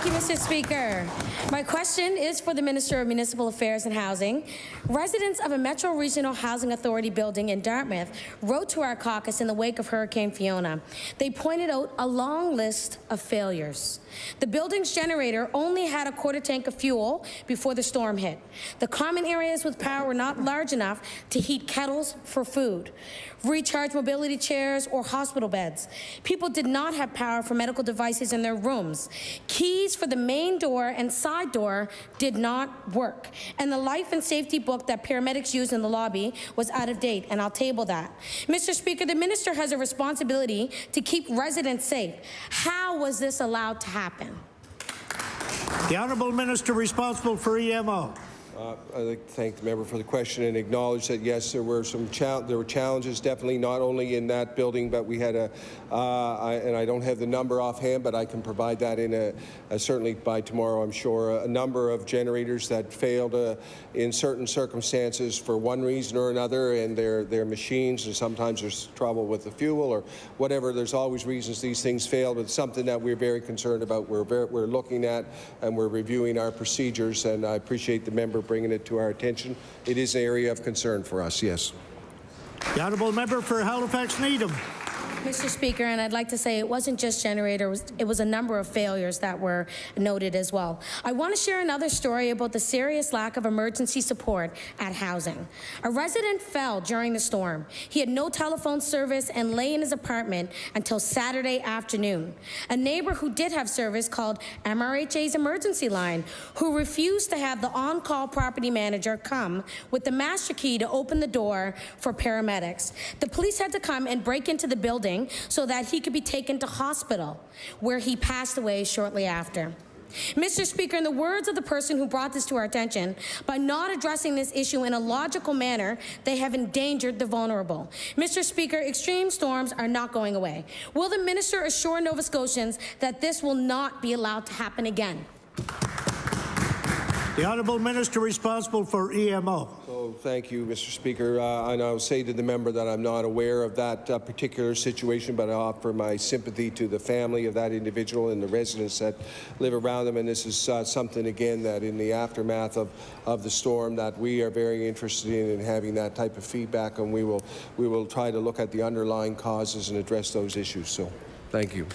Thank you, Mr. Speaker. My question is for the Minister of Municipal Affairs and Housing. Residents of a Metro Regional Housing Authority building in Dartmouth wrote to our caucus in the wake of Hurricane Fiona. They pointed out a long list of failures. The building's generator only had a quarter tank of fuel before the storm hit. The common areas with power were not large enough to heat kettles for food, recharge mobility chairs, or hospital beds. People did not have power for medical devices in their rooms. Keys for the main door and side door did not work. And the life and safety book that paramedics used in the lobby was out of date, and I'll table that. Mr. Speaker, the minister has a responsibility to keep residents safe. How was this allowed to happen? The Honourable Minister responsible for EMO. I'd like to thank the member for the question and acknowledge that, yes, there were challenges, definitely not only in that building, but we had and I don't have the number offhand, but I can provide that in certainly by tomorrow, I'm sure, a number of generators that failed in certain circumstances for one reason or another, and their machines, and sometimes there's trouble with the fuel or whatever. There's always reasons these things fail, but it's something that we're very concerned about. We're looking at and we're reviewing our procedures, and I appreciate the member bringing it to our attention. It is an area of concern for us, yes. The Honourable Member for Halifax Needham. Mr. Speaker, and I'd like to say it wasn't just generators, it was a number of failures that were noted as well. I want to share another story about the serious lack of emergency support at housing. A resident fell during the storm. He had no telephone service and lay in his apartment until Saturday afternoon. A neighbor who did have service called MRHA's emergency line, who refused to have the on-call property manager come with the master key to open the door for paramedics. The police had to come and break into the building so that he could be taken to hospital, where he passed away shortly after. Mr. Speaker, in the words of the person who brought this to our attention, by not addressing this issue in a logical manner, they have endangered the vulnerable. Mr. Speaker, extreme storms are not going away. Will the minister assure Nova Scotians that this will not be allowed to happen again? The Honourable Minister responsible for EMO. So, thank you, Mr. Speaker. And I'll say to the member that I'm not aware of that particular situation, but I offer my sympathy to the family of that individual and the residents that live around them. And this is something, again, that in the aftermath of the storm that we are very interested in having that type of feedback, and we will try to look at the underlying causes and address those issues. So, thank you.